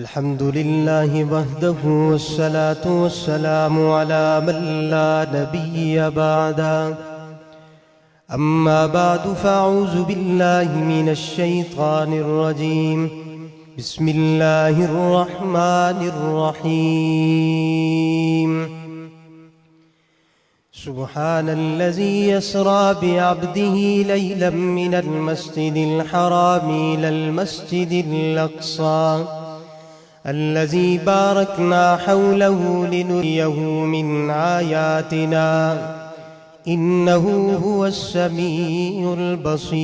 الحمد لله وحده والصلاة والسلام على من لا نبي بعده. أما بعد فأعوذ بالله من الشيطان الرجيم. بسم الله الرحمن الرحيم. سبحان الذي يسرى بعبده ليلا من المسجد الحرام إلى المسجد الأقصى الذي باركنا حوله لنريه من آياتنا إنه هو السميع البصير.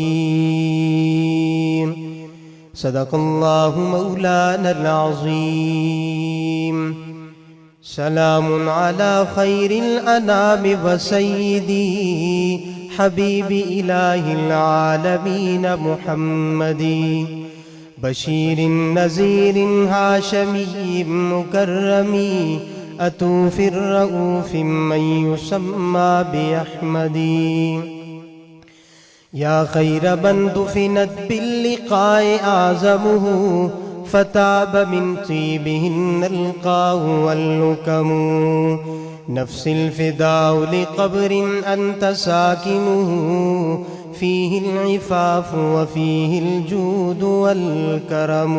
صدق الله مولانا العظيم. سلام على خير الأنام وسيدي حبيب إله العالمين محمد بشير نذير هاشمي مكرم أتوف الرؤوف من يسمى بأحمد. يا خير من دفنت باللقاء أعظمه فتاب من طيبهن القاه واللكم. نفس الفداء لقبر أنت ساكنه فيه العفاف وفيه الجود والكرم.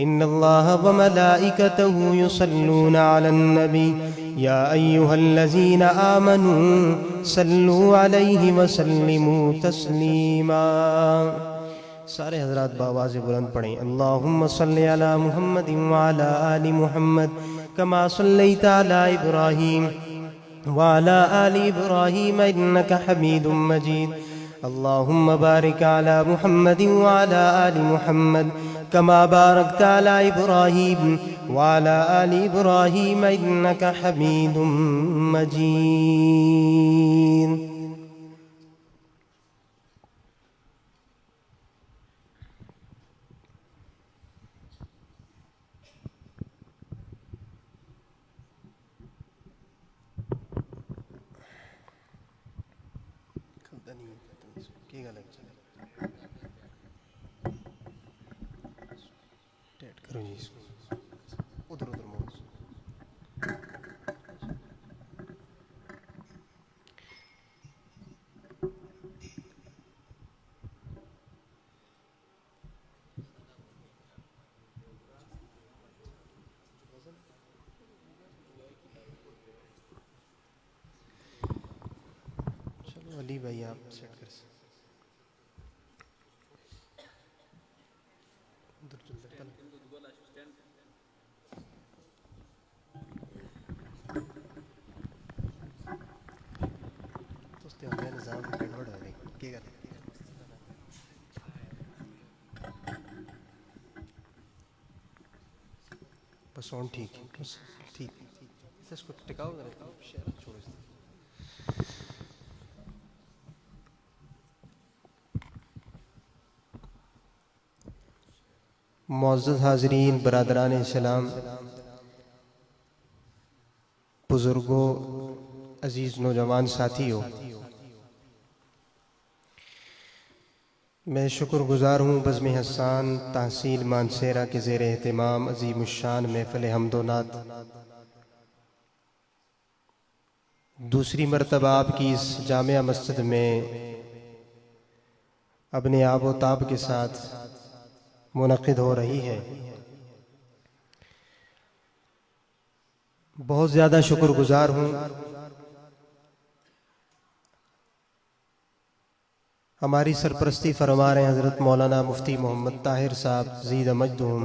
إن الله وملائكته يصلون على النبي يا أيها الذين آمنوا صلوا عليه وسلموا تسليما. سارے حضرات بآواز بلند پڑھیں. اللہم صلی علی محمد وعلی آل محمد کما صلیت علی ابراہیم وعلى آل إبراهيم إنك حميد مجيد. اللهم بارك على محمد وعلى آل محمد كما باركت على إبراهيم وعلى آل إبراهيم إنك حميد مجيد. علی بھائی آپ سیٹ کر سکتے نظام گڑبڑ ہو رہی کیا کریں بس ساؤنڈ ٹھیک ہے ٹھیک اس کو ٹکاؤ چھوڑو. معزز حاضرین، برادران اسلام، بزرگوں، عزیز نوجوان ساتھیوں، میں شکر گزار ہوں بزم حسان تحصیل مانسیرہ کے زیر اہتمام عظیم الشان محفل حمد و نعت دوسری مرتبہ آپ کی اس جامعہ مسجد میں اپنے آب و تاب کے ساتھ منعقد ہو رہی ہے. بہت زیادہ شکر گزار ہوں. ہماری سرپرستی فرما رہے ہیں حضرت مولانا مفتی محمد طاہر صاحب زید مجدہم.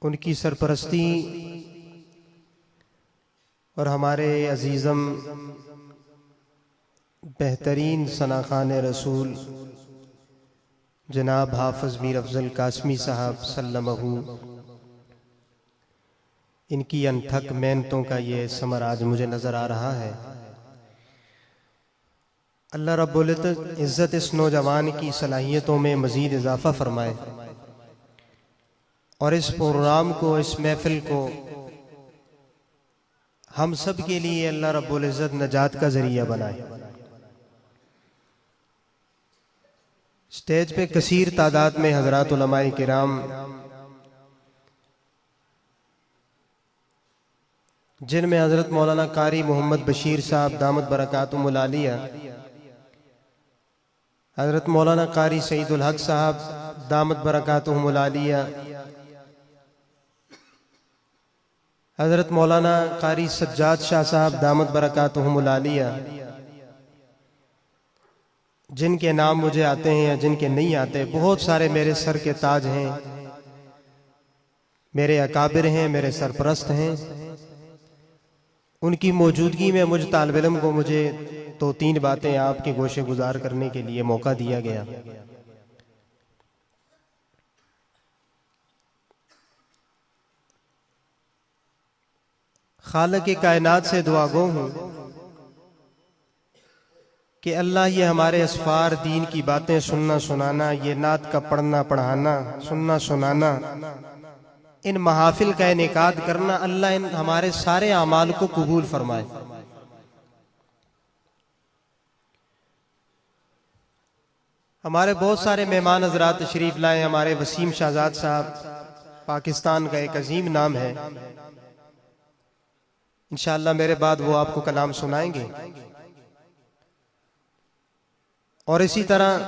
ان کی سرپرستی اور ہمارے عزیزم بہترین ثناخان رسول جناب حافظ میر افضل قاسمی صاحب سلمہ، ان کی انتھک محنتوں کا یہ ثمر آج مجھے نظر آ رہا ہے. اللہ رب العزت اس نوجوان کی صلاحیتوں میں مزید اضافہ فرمائے اور اس پروگرام کو، اس محفل کو ہم سب کے لیے اللہ رب العزت نجات کا ذریعہ بنائے. اسٹیج پہ کثیر تعداد میں حضرات علماء کرام، جن میں حضرت مولانا قاری محمد بشیر صاحب دامت برکاتہم العالیہ، حضرت مولانا قاری سعید الحق صاحب دامت برکاتہم العالیہ، حضرت مولانا قاری سجاد شاہ صاحب دامت برکاتہم العالیہ، جن کے نام مجھے آتے ہیں یا جن کے نہیں آتے، بہت سارے میرے سر کے تاج ہیں، میرے اکابر ہیں، میرے سرپرست ہیں۔ ان کی موجودگی میں مجھ طالب علم کو مجھے 2-3 باتیں آپ کے گوشے گزار کرنے کے لیے موقع دیا گیا۔ خالق کائنات سے دعا گو ہوں کہ اللہ یہ ہمارے اسفار دین کی باتیں سننا سنانا، یہ نعت کا پڑھنا پڑھانا، سننا سنانا، ان محافل کا انعقاد کرنا، اللہ ان ہمارے سارے اعمال کو قبول فرمائے۔ ہمارے بہت سارے مہمان حضرات تشریف لائے۔ ہمارے وسیم شہزاد صاحب، پاکستان کا ایک عظیم نام ہے، انشاءاللہ میرے بعد وہ آپ کو کلام سنائیں گے۔ اور اسی طرح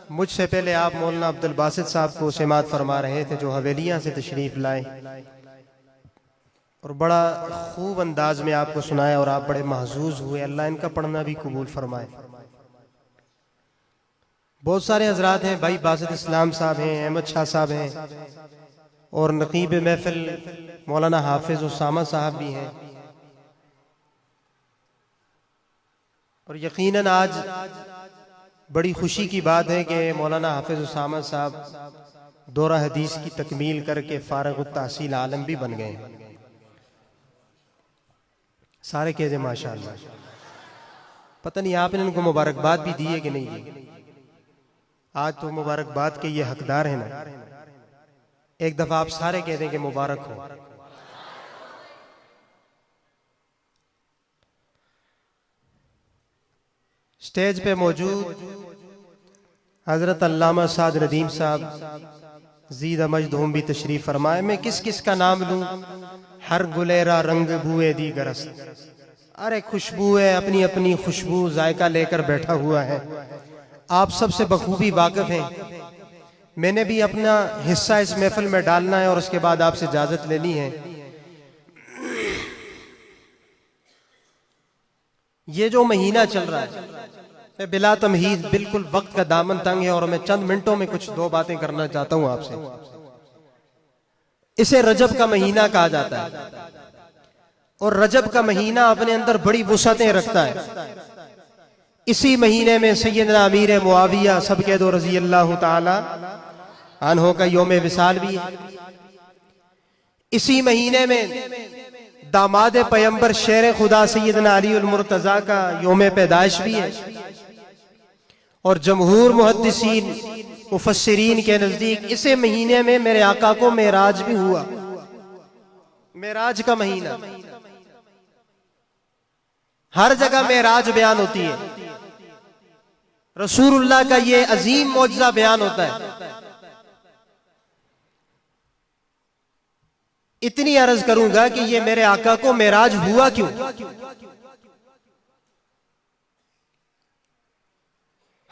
مجھ سے پہلے آپ مولانا عبد الباسط صاحب کو سماعت فرما رہے تھے، جو حویلیاں سے تشریف لائے اور بڑا خوب انداز میں آپ کو سنایا اور آپ بڑے محظوظ ہوئے۔ اللہ ان کا پڑھنا بھی قبول فرمائے۔ بہت سارے حضرات ہیں، بھائی باسط اسلام صاحب ہیں، احمد شاہ صاحب ہیں، اور نقیب محفل مولانا حافظ اسامہ صاحب بھی ہیں۔ اور یقیناً آج بڑی خوشی کی بات ہے کہ مولانا حافظ اسامہ صاحب دورہ حدیث کی تکمیل کر کے فارغ التحصیل عالم بھی بن گئے ہیں۔ سارے کہتے ہیں ماشاءاللہ۔ پتہ نہیں آپ نے ان کو مبارکباد بھی دی ہے کہ نہیں دی؟ آج تو مبارکباد کے یہ حقدار ہیں نا۔ ایک دفعہ آپ سارے کہتے ہیں کہ مبارک ہو۔ سٹیج پہ موجود حضرت علامہ سعد ندیم صاحب زید مجد ہم بھی تشریف فرمائے۔ میں کس کس کا نام لوں؟ ہر گلیرا رنگ بوئے دی گرست، ارے خوشبو ہے، اپنی اپنی خوشبو ذائقہ لے کر بیٹھا ہوا ہے۔ آپ سب سے بخوبی واقف ہیں۔ میں نے بھی اپنا حصہ اس محفل میں ڈالنا ہے اور اس کے بعد آپ سے اجازت لینی ہے۔ یہ جو مہینہ چل رہا ہے، میں بلا تمہید، بالکل وقت کا دامن تنگ ہے اور میں چند منٹوں میں کچھ 2 باتیں کرنا چاہتا ہوں آپ سے۔ اسے رجب کا مہینہ کہا جاتا ہے اور رجب کا مہینہ اپنے اندر بڑی وسعتیں رکھتا ہے۔ اسی مہینے میں سیدنا امیر معاویہ سب کہہ دو رضی اللہ تعالی عنہ کا یوم وصال بھی ہے۔ اسی مہینے میں داماد پیمبر شیر خدا سیدنا علی المرتضیٰ کا یوم پیدائش بھی ہے۔ اور جمہور محدثین مفسرین کے نزدیک اسے مہینے میں میرے آقا کو معراج بھی ہوا۔ معراج کا مہینہ، ہر جگہ معراج بیان ہوتی ہے، رسول اللہ کا یہ عظیم معجزہ بیان ہوتا ہے۔ اتنی عرض کروں گا کہ یہ میرے آقا کو معراج ہوا کیوں؟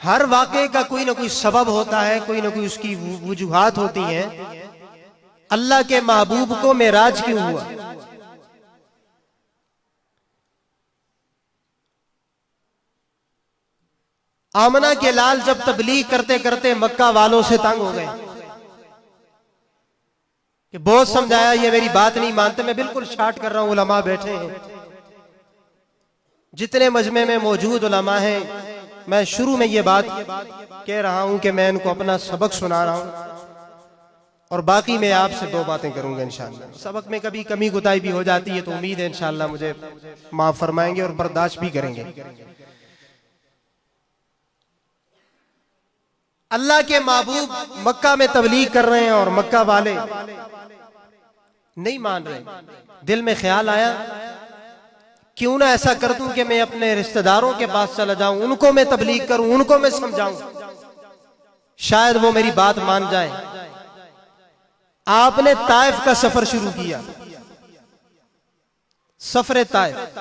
ہر واقعے کا کوئی نہ کوئی سبب ہوتا ہے، کوئی نہ کوئی اس کی وجوہات ہوتی ہیں۔ اللہ کے محبوب کو معراج کیوں ہوا؟ آمنہ کے لال جب تبلیغ کرتے کرتے مکہ والوں سے تنگ ہو گئے کہ بہت سمجھایا، یہ میری بات نہیں مانتے، میں بالکل شارٹ کر رہا ہوں، علماء بیٹھے ہیں، جتنے مجمع میں موجود علماء ہیں، میں شروع میں یہ بات کہہ رہا ہوں کہ میں ان کو اپنا سبق سنا رہا ہوں اور باقی میں آپ سے 2 باتیں کروں گا انشاءاللہ۔ سبق میں کبھی کمی کوتاہی بھی ہو جاتی ہے تو امید ہے انشاءاللہ مجھے معاف فرمائیں گے اور برداشت بھی کریں گے۔ اللہ کے محبوب مکہ میں تبلیغ کر رہے ہیں اور مکہ والے نہیں مان رہے۔ دل میں خیال آیا کیوں نہ ایسا کر دوں کہ میں اپنے رشتہ داروں کے پاس چلا جاؤں، ان کو میں تبلیغ کروں، ان کو میں سمجھاؤں۔ شاید وہ میری بات مان جائے. آپ نے طائف کا سفر شروع کیا, سفر طائف,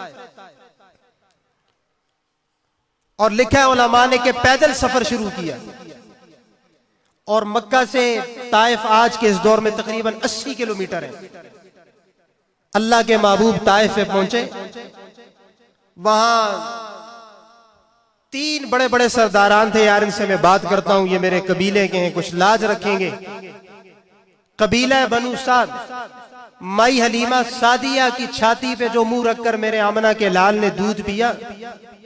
اور لکھا ہے علماء نے کہ پیدل سفر شروع کیا, اور مکہ سے طائف آج کے اس دور میں تقریباً 80 کلومیٹر ہے. اللہ کے محبوب طائف پہ پہنچے. وہاں 3 بڑے بڑے سرداران تھے. یار ان سے میں بات کرتا ہوں, یہ میرے قبیلے کے ہیں, کچھ لاج رکھیں گے. قبیلہ بنو سعد, مائی حلیمہ سعدیہ کی چھاتی پہ جو منہ رکھ کر میرے آمنہ کے لال نے دودھ پیا,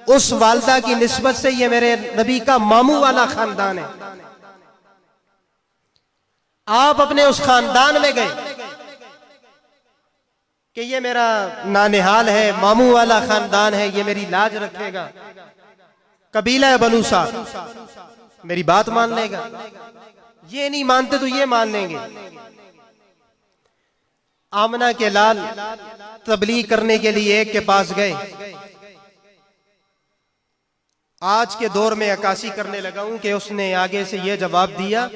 اس والدہ کی نسبت سے یہ میرے نبی کا ماموں والا خاندان ہے. آپ اپنے اس خاندان میں گئے کہ یہ میرا نانہال ہے, ماموں والا خاندان ہے, یہ میری لاج رکھے گا. قبیلہ بنو سعد میری بات مان لے گا, یہ نہیں مانتے تو یہ مان لیں گے. آمنہ کے لال تبلیغ کرنے کے لیے ایک کے پاس گئے. آج کے دور میں عکاسی کرنے لگا ہوں کہ اس نے آگے سے یہ جواب دیا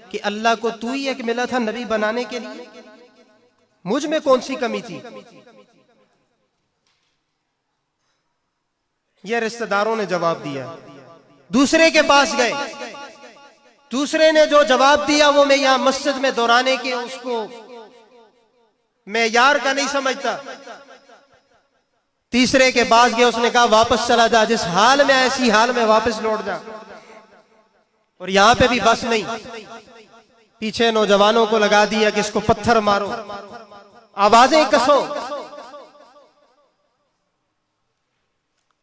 کہ اللہ کو تو ہی ایک ملا تھا نبی بنانے کے لیے, مجھ میں کون سی کمی تھی. یہ رشتہ داروں نے جواب دیا. دوسرے کے پاس گئے, دوسرے نے جو جواب دیا وہ میں یہاں مسجد میں دہرانے کے اس کو معیار کا نہیں سمجھتا. تیسرے کے پاس گئے, اس نے کہا واپس چلا جا, جس حال میں ایسی حال میں واپس لوٹ جا. اور یہاں پہ بھی بس نہیں, پیچھے نوجوانوں کو لگا دیا کہ اس کو پتھر مارو, آوازیں کسو.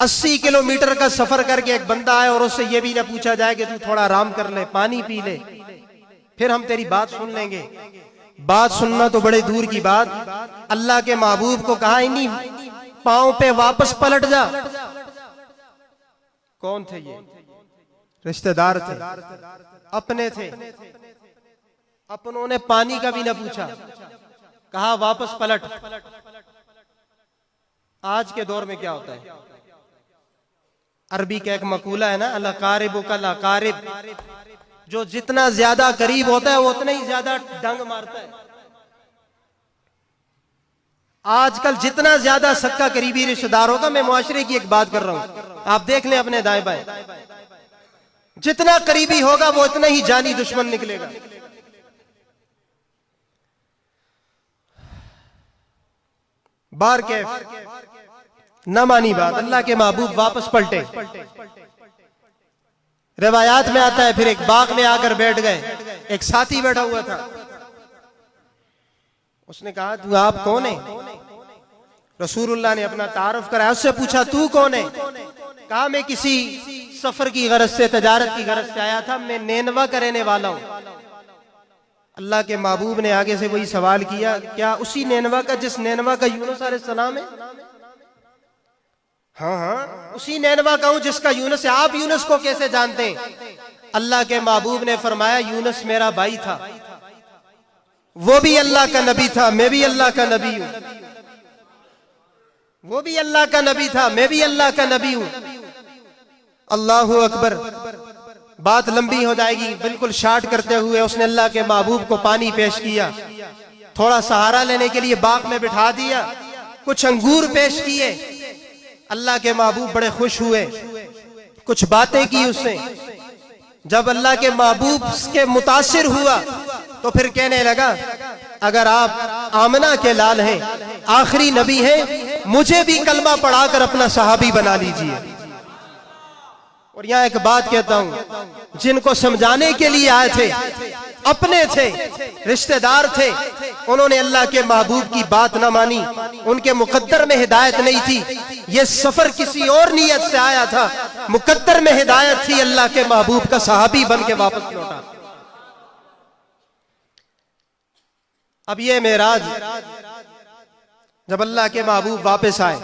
80 کلومیٹر کا سفر کر کے ایک بندہ آئے اور اس سے یہ بھی نہ پوچھا جائے کہ تو تھوڑا آرام کر لے, پانی پی لے, پھر ہم تیری بات سن لیں گے. بات سننا تو بڑے دور کی بات, اللہ کے محبوب کو کہا انہیں پاؤں پہ واپس پلٹ جا. کون تھے یہ؟ رشتہ دار تھے, اپنے تھے. اپنوں نے پانی کا بھی نہ پوچھا, کہا واپس پلٹ. آج کے دور میں کیا ہوتا ہے, عربی کا ایک مقولہ ہے نا, الاقارب کالاقارب, جو جتنا زیادہ قریب ہوتا ہے وہ اتنا ہی زیادہ ڈنگ مارتا ہے. آج کل جتنا زیادہ سکا قریبی رشتہ دار ہوگا, میں معاشرے کی ایک بات کر رہا ہوں, آپ دیکھ لیں اپنے دائیں بائیں, جتنا قریبی ہوگا وہ اتنا ہی جانی دشمن نکلے گا. بار کیف نہ مانی بات, اللہ کے محبوب واپس پلٹے. روایات میں آتا ہے پھر ایک باغ میں آ کر بیٹھ گئے. ایک ساتھی بیٹھا ہوا تھا, اس نے کہا تو آپ کون ہیں؟ رسول اللہ نے اپنا تعارف کرایا. اس سے پوچھا تو کون ہے؟ کہا میں کسی سفر کی غرض سے, تجارت کی غرض سے آیا تھا, میں نینوا کا رہنے والا ہوں. اللہ کے محبوب نے آگے سے وہی سوال کیا, کیا اسی نینوا کا جس نینوا کا یونس علیہ السلام ہے؟ ہاں ہاں اسی نینوا کا ہوں جس کا یونس ہے. آپ یونس کو کیسے جانتے ہیں؟ اللہ کے محبوب نے فرمایا یونس میرا بھائی تھا, وہ بھی اللہ کا نبی تھا, میں بھی اللہ کا نبی ہوں. وہ بھی اللہ کا نبی تھا, میں بھی اللہ کا نبی ہوں. اللہ اکبر. بات لمبی ہو جائے گی, بالکل شارٹ کرتے ہوئے اس نے اللہ کے محبوب کو پانی پیش کیا, تھوڑا سہارا لینے کے لیے باغ میں بٹھا دیا, کچھ انگور پیش کیے. اللہ کے محبوب بڑے خوش ہوئے, کچھ باتیں کی اس سے. جب اللہ کے محبوب اس کے متاثر ہوا تو پھر کہنے لگا اگر آپ آمنہ کے لال ہیں, آخری نبی ہیں, مجھے بھی کلمہ پڑھا کر اپنا صحابی بنا لیجئے. اور یہاں ایک بات کہتا ہوں, جن کو سمجھانے کے لیے آئے تھے اپنے تھے, رشتہ دار تھے, انہوں نے اللہ کے محبوب کی بات نہ مانی, ان کے مقدر میں ہدایت نہیں تھی. یہ سفر کسی اور نیت سے آیا تھا, مقدر میں ہدایت تھی, اللہ کے محبوب کا صحابی بن کے واپس لوٹا. اب یہ معراج جب اللہ کے محبوب واپس آئے,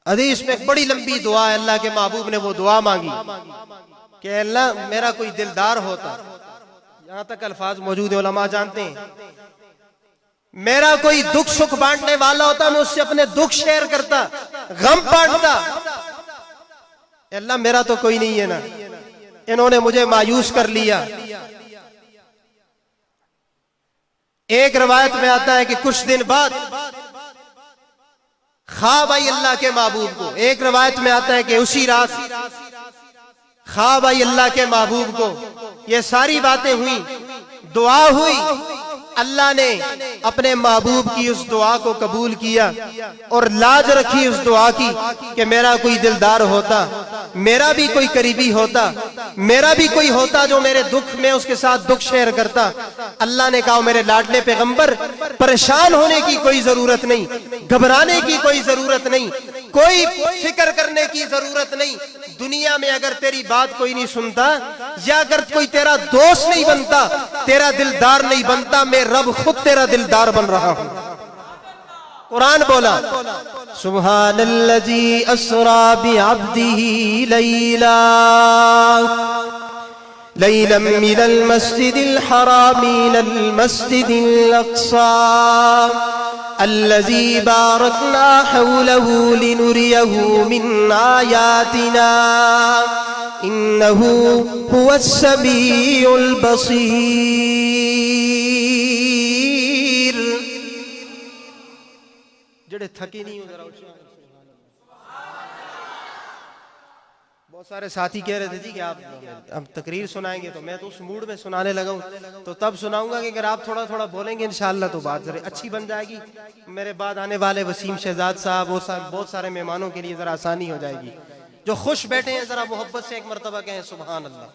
حدیث میں ایک بڑی لمبی دعا ہے, اللہ کے محبوب نے وہ دعا مانگی کہ اللہ میرا کوئی دلدار ہوتا, یہاں تک الفاظ موجود ہیں, علماء جانتے ہیں, میرا کوئی دکھ سکھ بانٹنے والا ہوتا, میں اس سے اپنے دکھ شیئر کرتا, غم بانٹتا. اللہ میرا تو کوئی نہیں ہے نا, انہوں نے مجھے مایوس کر لیا۔ ایک روایت میں آتا ہے کہ کچھ دن بعد خواب آئی اللہ کے محبوب کو، ایک روایت میں آتا ہے کہ اسی رات خواب آئی اللہ کے محبوب کو، یہ ساری باتیں ہوئی، دعا ہوئی، اللہ نے اپنے محبوب کی اس دعا کو قبول کیا اور لاج رکھی اس دعا کی کہ میرا کوئی دلدار ہوتا، میرا بھی کوئی قریبی ہوتا، میرا بھی کوئی ہوتا جو میرے دکھ میں اس کے ساتھ دکھ شیئر کرتا۔ اللہ نے کہا میرے لاڈلے پیغمبر، پریشان ہونے کی کوئی ضرورت نہیں، گھبرانے کی کوئی ضرورت نہیں، کوئی فکر کرنے کی ضرورت نہیں۔ دنیا میں اگر تیری بات کوئی نہیں سنتا یا اگر کوئی تیرا دوست نہیں بنتا، تیرا دلدار نہیں بنتا، میں رب خود تیرا دلدار بن رہا ہوں۔ قرآن بولا سبحان الذی اسری بعبدہ لیلا من المسجد الحرام الى المسجد الاقصى الذي باركنا حوله لنريه من آياتنا إنه هو السميع البصير۔ جڑے تھکے نہیں ہو ذرا بہت سارے ساتھی کہہ رہے تھے کہ آپ تقریر سنائیں گے، تو میں تو اس موڈ میں سنانے لگا ہوں، تو تب سناؤں گا کہ اگر آپ تھوڑا تھوڑا بولیں گے انشاءاللہ تو بات ذرا اچھی بن جائے گی، میرے بعد آنے والے وسیم شہزاد صاحب اور بہت سارے مہمانوں کے لیے ذرا آسانی ہو جائے گی۔ جو خوش بیٹھے ہیں ذرا محبت سے ایک مرتبہ کہیں سبحان اللہ۔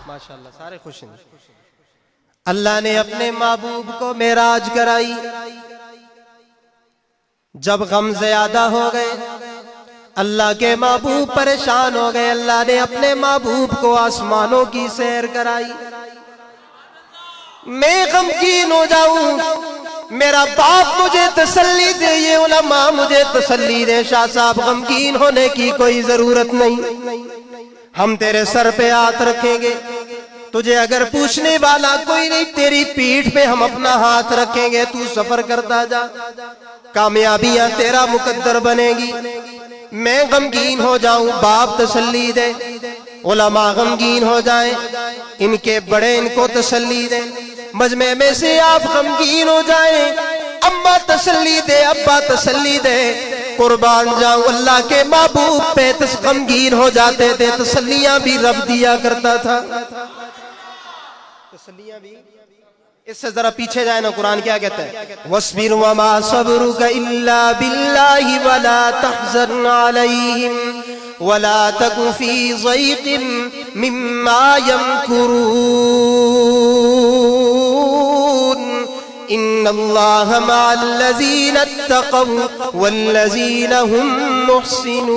ماشاءاللہ سارے خوش ہیں۔ اللہ نے اپنے محبوب کو معراج کرائی، جب غم زیادہ ہو گئے، اللہ کے محبوب پریشان ہو گئے، اللہ نے اپنے محبوب کو آسمانوں کی سیر کرائی۔ میں غمگین ہو جاؤں، میرا باپ مجھے تسلی دے، یہ علماء مجھے تسلی دے، شاہ صاحب غمگین ہونے کی کوئی ضرورت نہیں، ہم تیرے سر پہ ہاتھ رکھیں گے، تجھے اگر پوچھنے والا کوئی نہیں، تیری پیٹھ پہ ہم اپنا ہاتھ رکھیں گے، تو سفر کرتا جا، کامیابیاں تیرا مقدر بنے گی۔ میں غمگین ہو جاؤں، باپ تسلی دے، علماء غمگین ہو جائیں، ان کے بڑے ان کو تسلی دیں، مجمع میں سے آپ غمگین ہو جائیں، اماں تسلی دے، ابا تسلی دے، قربان جاؤں اللہ کے محبوب پہ غمگین ہو جاتے تھے، تسلیاں بھی رب دیا کرتا تھا، تسلیاں بھی۔ اس سے ذرا پیچھے جائے نا، قرآن کیا کہتا ہے؟ وَاصْبِرْ وَمَا صَبْرُكَ إِلَّا بِاللَّهِ وَلَا تَحْزَنْ عَلَيْهِمْ وَلَا تَكُ فِي ضَيْقٍ مِّمَّا يَمْكُرُونَ إِنَّ اللَّهَ مَعَ الَّذِينَ اتَّقَوْا وَالَّذِينَ هُمْ مُحْسِنُونَ۔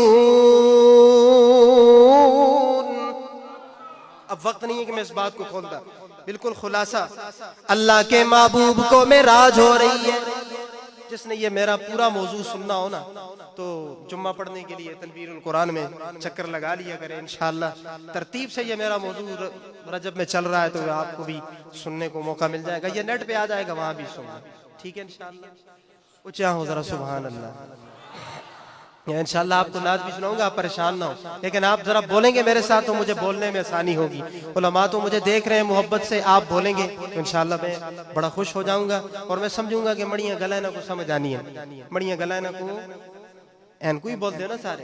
اب وقت نہیں ہے کہ میں اس بات کو کھولتا، بالکل خلاصہ اللہ کے محبوب کو معراج ہو رہی ہے۔ جس نے یہ میرا پورا موضوع سننا ہو نا تو جمعہ پڑھنے کے لیے تنویر القرآن میں چکر لگا لیا کرے، انشاءاللہ ترتیب سے یہ میرا موضوع رجب میں چل رہا ہے تو آپ کو بھی سننے کو موقع مل جائے گا، یہ نیٹ پہ آ جائے گا، وہاں بھی سننا، ٹھیک ہے انشاءاللہ۔ اونچا ہو ذرا سبحان اللہ۔ انشاءاللہ آپ کو نعت بھی سناؤں گا، آپ پریشان نہ ہو، لیکن آپ ذرا بولیں گے میرے ساتھ تو مجھے بولنے میں آسانی ہوگی۔ علماء تو مجھے دیکھ رہے ہیں محبت سے، آپ بولیں گے تو انشاءاللہ میں بڑا خوش ہو جاؤں گا، اور میں سمجھوں گا کہ مڑیاں گلائنہ کو سمجھ آنی ہے، مڑیاں گلائنہ کو این کو ہی بول دے نا، سارے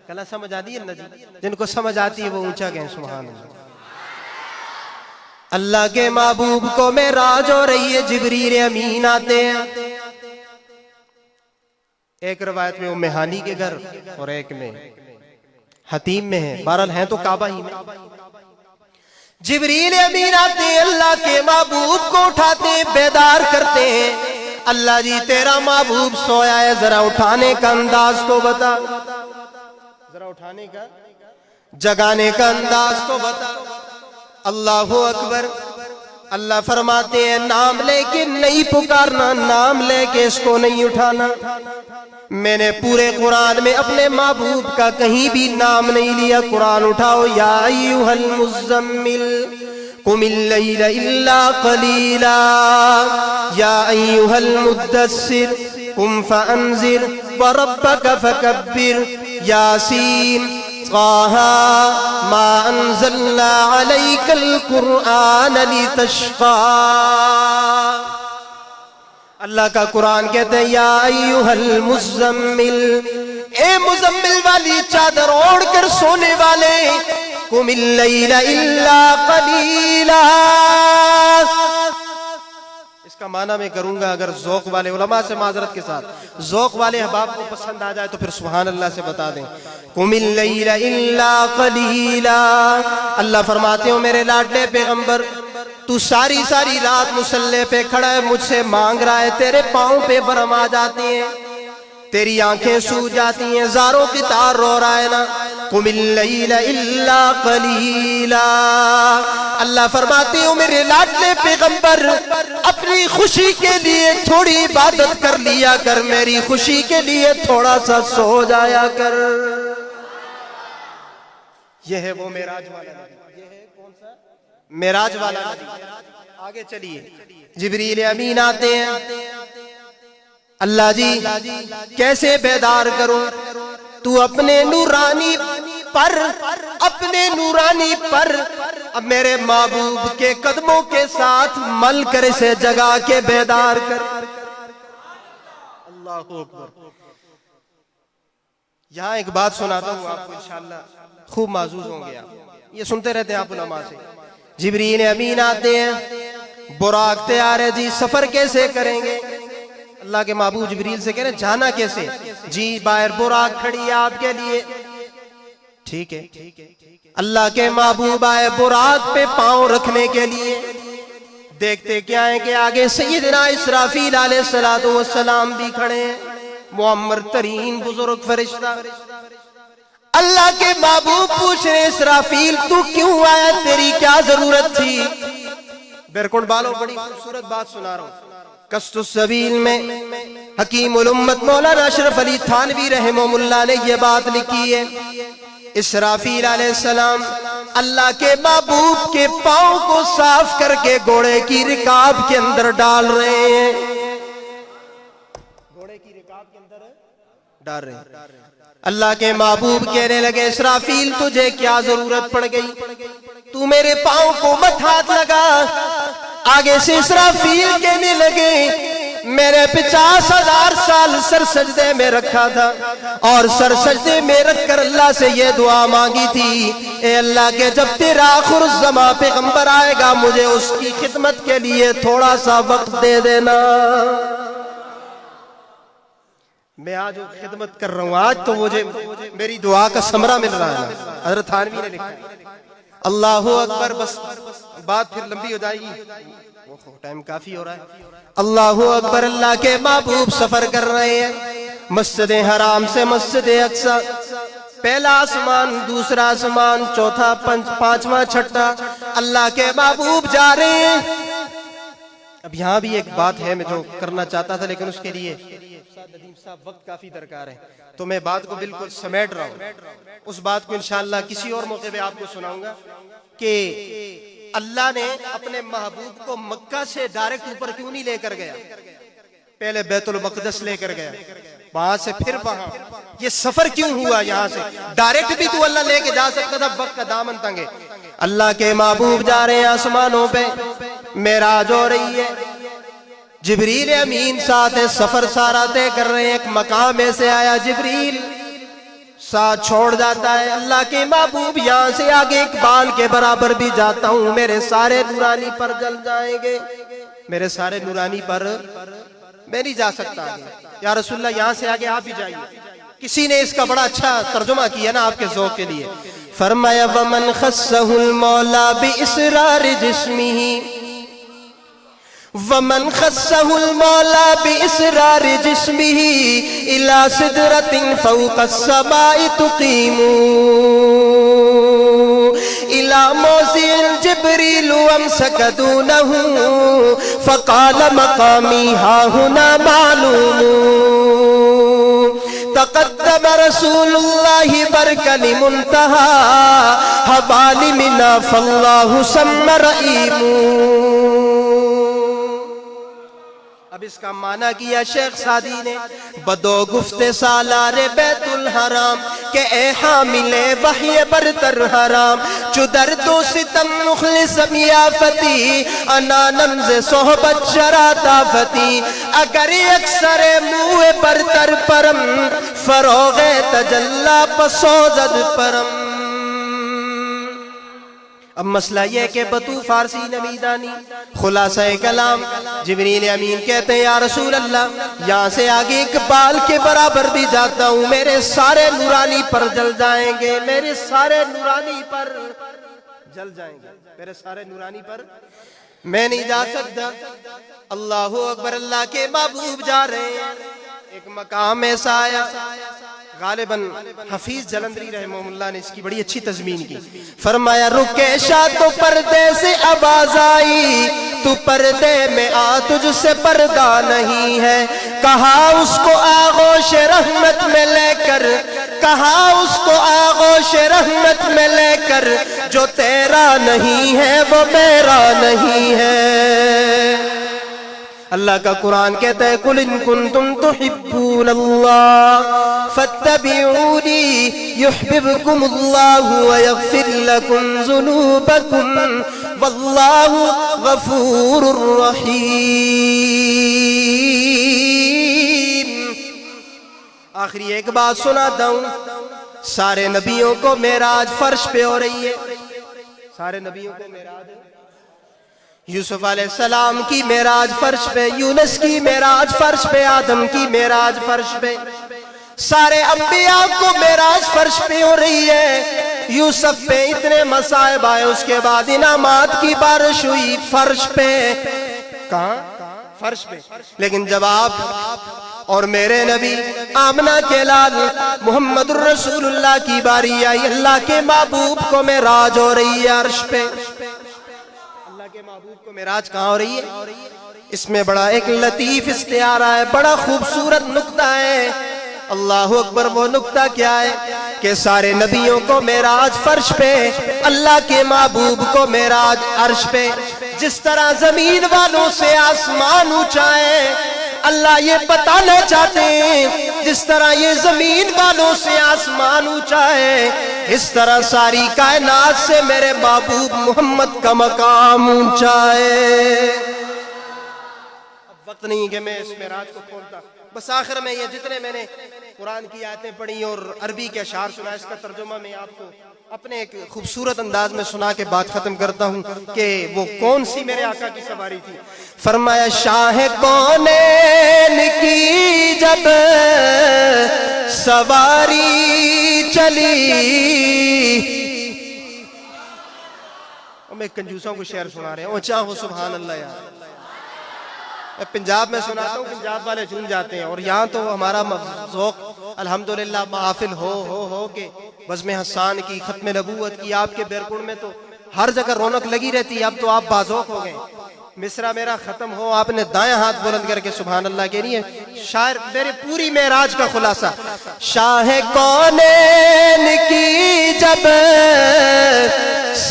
گلا سمجھ آتی ہے نا جی، جن کو سمجھ آتی ہے وہ اونچا کہیں سبحان اللہ۔ اللہ کے محبوب کو معراج ہو رہی ہے، جبریل امین آتے ہیں، ایک روایت میں ام ہانی کے گھر اور ایک میں حتیم میں ہے، بہرحال ہیں تو کعبہ ہی میں۔ جبریل امین آتے ہیں، اللہ کے محبوب کو اٹھاتے ہیں، بیدار کرتے ہیں، اللہ جی تیرا محبوب سویا ہے، ذرا اٹھانے کا انداز تو بتا، ذرا اٹھانے کا جگانے کا انداز تو بتا۔ اللہ اکبر۔ اللہ فرماتے ہیں نام لے کے نہیں پکارنا، نام لے کے اس کو نہیں اٹھانا۔ میں نے پورے قرآن میں اپنے محبوب کا کہیں بھی نام نہیں لیا۔ قرآن اٹھاؤ، یا ایھا المزمل قم اللیل الا قلیلا یا ایھا المدثر قم فانذر وربک فکبر یاسین طه ما انزلنا عليك القرآن لتشقى. اللہ کا قرآن کہتے ہیں یا ایھا المزمل، اے مزمل والی چادر اوڑھ کر سونے والے، قم اللیل الا قلیلا. اس کا معنی میں کروں گا، اگر ذوق والے علماء سے معذرت کے ساتھ ذوق والے احباب کو پسند آ جائے تو پھر سبحان اللہ سے بتا دیں. قم اللیل الا قلیلا. اللہ فرماتے ہو میرے لاڈلے پیغمبر، تو ساری رات مصلی پہ کھڑا ہے، مجھ سے مانگ رہا ہے، تیرے پاؤں پہ برہم آ جاتی ہیں، تیری آنکھیں سو جاتی ہیں، زاروں کی تار رو رہا ہے نا. قم اللیل الا قلیلا. اللہ فرماتے ہو میرے لاڈلے پیغمبر، اپنی خوشی کے لیے تھوڑی عبادت کر لیا کر، میری خوشی کے لیے تھوڑا سا سو جایا کر. یہ ہے وہ معراج والا نبی. یہ ہے کون سا؟ معراج والا نبی. آگے چلیے، جبریل امین آتے ہیں. اللہ جی کیسے بیدار کروں؟ تو اپنے نورانی پر اب میرے محبوب کے قدموں کے ساتھ مل کر اسے جگا کے بیدار کر. اللہ اکبر. یہاں ایک بات سناتا ہوں آپ کو، انشاءاللہ خوب معزوز ہوں گے آپ، یہ سنتے رہتے ہیں آپ علماء سے. جبریل امین آتے ہیں، براق تیار ہے جی، سفر کیسے کریں گے؟ اللہ کے محبوب جبریل سے کہہ رہے ہیں جانا کیسے؟ جی باہر براق کھڑی ہے آپ کے لیے. ٹھیک ہے، اللہ کے محبوب آئے براق پہ پاؤں رکھنے کے لیے. دیکھتے کیا ہے کہ آگے سیدنا اسرافیل علیہ السلام بھی کھڑے ہیں، معمر ترین بزرگ فرشتہ. اللہ کے محبوب پوچھ رہے اسرافیل تو کیوں آیا، تیری کیا ضرورت تھی؟ بیرکونڈ بالوں بڑی خوبصورت بات سنا رہا ہوں. قصد السبیل میں حکیم الامت مولانا اشرف علی تھانوی رحمہ اللہ نے یہ بات لکھی ہے. اسرافیل علیہ السلام اللہ کے محبوب کے پاؤں کو صاف کر کے گھوڑے کی رکاب کے اندر ڈال رہے ہیں. گھوڑے کی رکاب کے اندر ڈال رہے ہیں. اللہ کے محبوب کہنے لگے اسرافیل تجھے کیا ضرورت پڑ گئی، تو میرے پاؤں کو مت ہاتھ لگا. آگے سے اسرافیل کہنے لگے میرے 50,000 سال سر سجدے میں رکھا تھا، اور سر سجدے میں رکھ کر اللہ سے یہ دعا مانگی تھی، اے اللہ کہ جب تیرا آخر الزمان پیغمبر آئے گا مجھے اس کی خدمت کے لیے تھوڑا سا وقت دے دینا. میں آج خدمت کر رہا ہوں، آج تو مجھے میری دعا کا ثمرہ مل رہا ہے. حضرت تھانوی نے لکھا اللہ اکبر. بس بات پھر لمبی ہو جائے گی، ٹائم کافی ہو رہا ہے. اللہ اکبر. اللہ کے محبوب سفر کر رہے ہیں مسجد حرام سے مسجد اقصی، پہلا آسمان، دوسرا آسمان، چوتھا، پانچواں، چھٹا. اللہ کے محبوب جا رہے ہیں. اب یہاں بھی ایک بات ہے میں جو کرنا چاہتا تھا، لیکن اس کے لیے ندیم صاحب وقت کافی درکار ہے، تو میں بات کو بالکل سمیٹ رہا ہوں. اس بات کو انشاءاللہ کسی اور موقع پہ آپ کو سناؤں گا کہ اللہ نے اپنے محبوب کو مکہ سے ڈائریکٹ اوپر کیوں نہیں لے کر گیا، پہلے بیت المقدس لے کر گیا، وہاں سے پھر وہاں. یہ سفر کیوں ہوا؟ یہاں سے ڈائریکٹ بھی تو اللہ لے کے جا سکتا تھا، وقت کا دامن تنگے. اللہ کے محبوب جا رہے ہیں آسمانوں پہ، معراج ہو رہی ہے، جبریل امین ساتھ ہے، سفر سارا طے کر رہے ہیں. ایک مقام ایسے آیا جبریل ساتھ چھوڑ جاتا ہے. اللہ کے محبوب یہاں سے آگے ایک بال کے برابر بھی جاتا ہوں میرے سارے نورانی پر جل جائیں گے، میرے سارے نورانی پر میں نہیں جا سکتا آگے. یا رسول اللہ یہاں سے آگے آپ بھی جائیے. کسی نے اس کا بڑا اچھا ترجمہ کیا نا آپ کے ذوق کے لیے. فرمایا وَمَنْ خَصَّهُ الْمَوْلَى بِإِسْرَارِ جِسْمِهِ وَمَنْ خَصَّهُ الْمَوْلَى بِإِسْرَارِ جِسْمِهِ إِلَى سِدْرَةٍ فَوْقَ السَّمَاءِ تُقِيمُ إِلَى مَوْضِعٍ جِبْرِيلُ أَمْسَكَ دُونَهُ فَقَالَ مَقَامِي هَاهُنَا مَعْلُومٌ تقدم رسول اللہ برکن منتہا حوال منا فاللہ سم رئیم. اب اب اس کا معنی کیا شیخ سعدی نے، بدو گفت سالار بیت الحرام کہ اے حامل وحی برتر حرام، چو درد و ستم مخلص میافتی، انا نمز صحبت شراتا فتی، اگر اکثر موہ برتر پرم، فروغ تجلا پسوزد پرم۔ اب مسئلہ یہ کہ بطو فارسی نمیدانی خلاصہ کلام، جبریل امین کہتے ہیں یا رسول اللہ یہاں سے آگے ایک بال کے برابر بھی جاتا ہوں میرے سارے نورانی پر جل جائیں گے، میرے سارے نورانی پر جل جائیں گے، میرے سارے نورانی پر میں نہیں جا سکتا۔ اللہ اکبر، اللہ کے محبوب جا رہے ہیں۔ ایک مقام ایسا آیا، غالباً حفیظ جلندری رحمہ اللہ نے اس کی بڑی اچھی تضمین کی، فرمایا رکے شاہ تو پردے سے آواز آئی، تو پردے میں آ تجھ سے پردہ نہیں ہے، کہا اس کو آغوش رحمت میں لے کر، کہا اس کو آغوش رحمت میں لے کر، جو تیرا نہیں ہے وہ میرا نہیں ہے۔ اللہ کا قرآن کہتا ہے قُلْ إِن كُنتُمْ تُحِبُّونَ اللَّهَ فَاتَّبِعُونِي يُحْبِبْكُمُ اللَّهُ وَيَغْفِرْ لَكُمْ ذُنُوبَكُمْ وَاللَّهُ غَفُورٌ رَحِيمٌ۔ آخری ایک بات سناتا ہوں، سارے نبیوں کو معراج فرش پہ ہو رہی ہے، سارے نبیوں کو معراج، یوسف علیہ السلام کی معراج فرش پہ، یونس کی معراج فرش پہ، آدم کی معراج فرش پہ، سارے انبیاء کو معراج فرش پہ ہو رہی ہے۔ یوسف پہ اتنے مصائب آئے، اس کے بعد انعامات کی بارش ہوئی فرش پہ، کہاں؟ فرش پہ۔ لیکن جب آپ اور میرے نبی آمنہ کے لال محمد الرسول اللہ کی باری آئی، اللہ کے محبوب کو معراج ہو رہی ہے عرش پہ۔ کے محبوب کو معراج کہاں ہو رہی ہے؟ اس میں بڑا ایک لطیف استعارہ ہے، بڑا خوبصورت نکتہ ہے۔ اللہ اکبر، وہ نکتہ کیا ہے کہ سارے نبیوں کو معراج فرش پہ، اللہ کے محبوب کو معراج عرش پہ۔ جس طرح زمین والوں سے آسمان اونچا ہے، اللہ یہ بتانا چاہتے ہیں جس طرح یہ زمین والوں سے آسمان اونچا ہے، اس طرح ساری کائنات سے میرے محبوب محمد کا مقام اونچا ہے۔ اب وقت نہیں کہ میں اس معراج کو کھولتا، بس آخر میں یہ جتنے میں نے قرآن کی آیتیں پڑھی اور عربی کے اشعار سنا، اس کا ترجمہ میں آپ کو اپنے ایک خوبصورت انداز میں سنا کے بات ختم کرتا ہوں کہ وہ کون سی میرے آقا کی سواری تھی۔ فرمایا شاہ کونین کی جب سواری چلی، میں کنجوسوں کو شعر سنا رہے ہیں، اونچا ہو سبحان اللہ یار۔ میں پنجاب میں سناتا ہوں، پنجاب والے جھوم جاتے ہیں، اور یہاں تو ہمارا ذوق الحمدللہ محافل ہو کہ بزم حسان کی، ختم نبوت کی، آپ کے بیرکن میں تو ہر جگہ رونق لگی رہتی ہے۔ اب تو آپ بازوق ہو گئے، مصرع میرا ختم ہو، آپ نے دائیں ہاتھ بلند کر کے سبحان اللہ کے لیے شاعر میرے پوری معراج کا خلاصہ، شاہ کونین کی جب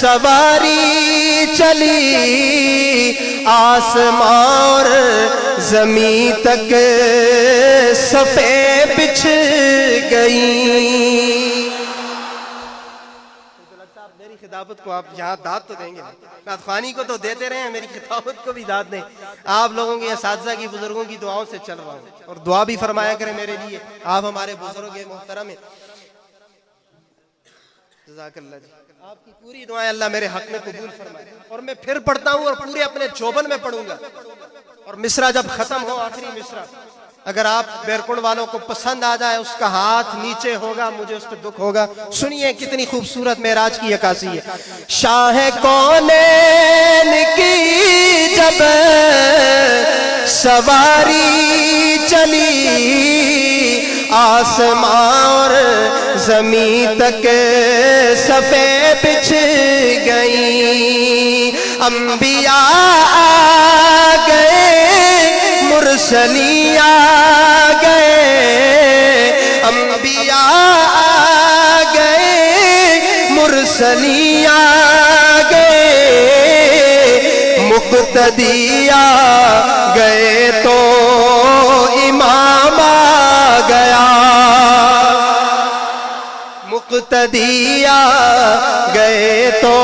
سواری چلی، آسمان اور زمین تک صفیں بچھ گئی۔ میری خطابت کو آپ یہاں داد تو دیں گے، نعت خوانی کو تو دیتے رہے ہیں، میری خطابت کو بھی داد دیں۔ آپ لوگوں کی، اساتذہ کی، بزرگوں کی دعاؤں سے چل رہا ہوں، اور دعا بھی فرمایا کریں میرے لیے، آپ ہمارے بزرگ محترم ہیں۔ جزاک اللہ جی، آپ کی پوری دعائیں اللہ میرے حق میں قبول فرمائے، اور میں پھر پڑھتا ہوں اور پورے اپنے چوبن میں پڑھوں گا، اور مصرع جب ختم ہو، آخری مصرع اگر آپ بیرکن والوں کو پسند آ جائے، اس کا ہاتھ نیچے ہوگا، مجھے اس پہ دکھ ہوگا۔ سنیے کتنی خوبصورت معراج کی عکاسی ہے۔ شاہ کونین کی جب سواری چلی، آسمان اور زمین تک صفیں بچھ گئی، انبیاء آ گئے، مرسلین آ گئے، انبیاء آ گئے، مرسلین آ گئے، مقتدی آ گئے تو امام آ گیا، مقتدی آ گئے تو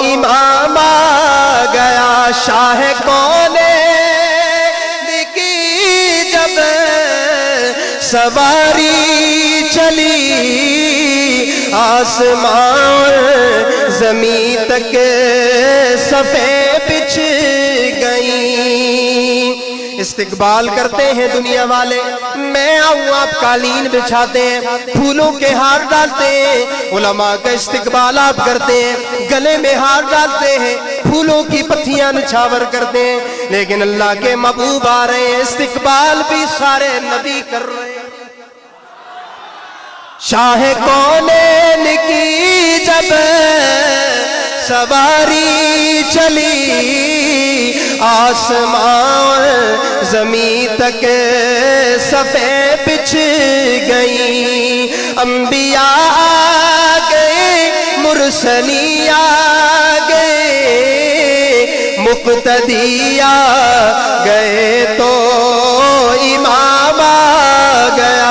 امام آ گیا، شاہ کونین کی جب سواری چلی، آسمان زمین تک صفیں بچھ گئیں۔ استقبال کرتے ہیں دنیا والے، میں آؤں آپ قالین بچھاتے ہیں، پھولوں کے ہار ڈالتے ہیں، علماء کا استقبال آپ کرتے ہیں، گلے میں ہار ڈالتے ہیں، پھولوں کی پتیاں نچھاور کرتے ہیں، لیکن اللہ کے محبوب آ رہے ہیں، استقبال بھی سارے نبی کر رہے ہیں۔ شاہ کونین کی جب سواری چلی، آسمان زمین تک صفیں بچھ گئیں، انبیاء آ گئے، مرسلی آ گئے، مقتدی آ گئے تو امام آ گیا۔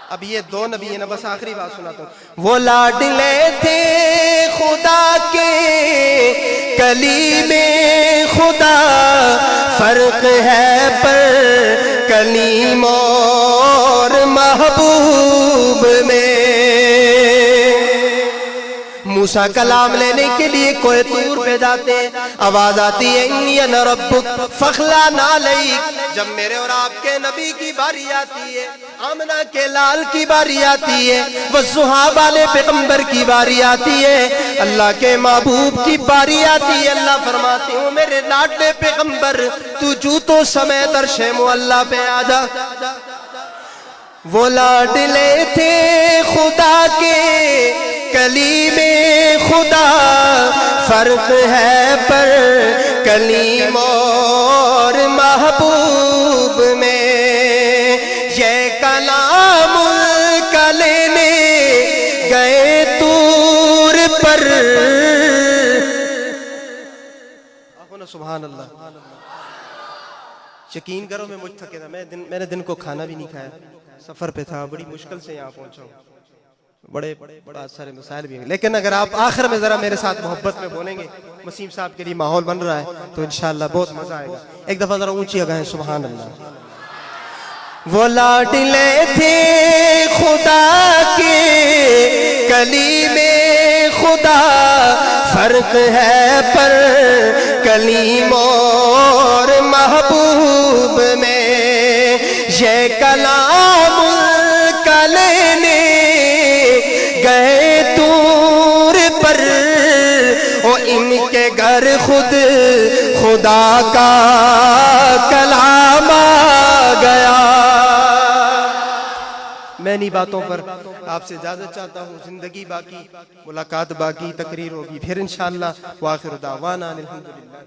اب یہ دو نبی ہیں نا، بس آخری بات سناتا ہوں۔ وہ لاڈلے تھے خدا کے، کلیم خدا، فرق ہے پر کلیم اور محبوب میں۔ موسیٰ کلام لینے کے لیے کوہ طور پہ جاتے ہیں، آواز آتی ہے انی انا ربک فاخلع علیک۔ جب میرے اور آپ کے نبی کی باری آتی ہے، آمنہ کے لال کی باری آتی ہے، والضحیٰ والے پیغمبر کی باری آتی ہے، اللہ کے محبوب کی باری آتی ہے، اللہ فرماتے ہوں میرے لاڈلے پیغمبر تو جوتوں سمیت عرش معلیٰ پہ آ جا۔ وہ لاڈلے تھے خدا کے، کلیم خدا، فرق ہے پر کلیم اور محبوب میں۔ یہ کلام کا لینے گئے طور پر، سبحان اللہ، یقین کرو میں مجھ تھکے تھا، میں نے دن کو کھانا بھی نہیں کھایا، سفر پہ تھا، بڑی مشکل سے یہاں پہنچا ہوں، بڑے بہت سارے مسائل بھی ہیں، لیکن اگر آپ آخر میں ذرا میرے ساتھ محبت میں بولیں گے، وسیم صاحب کے لیے ماحول بن رہا ہے تو انشاءاللہ بہت مزہ آئے گا۔ ایک دفعہ ذرا اونچی گائیں سبحان اللہ۔ وہ لاڈلے تھے خدا کے، کلیم خدا، فرق ہے پر کلیم اور محبوب میں۔ یہ کلام کا لینے گئے طور پر، وہ ان کے گھر خود خدا کا کلام آ گیا۔ میں انہی باتوں پر آپ سے اجازت چاہتا ہوں، زندگی باقی، ملاقات باقی، تقریر ہوگی پھر انشاءاللہ، وآخر دعوانا الحمدللہ۔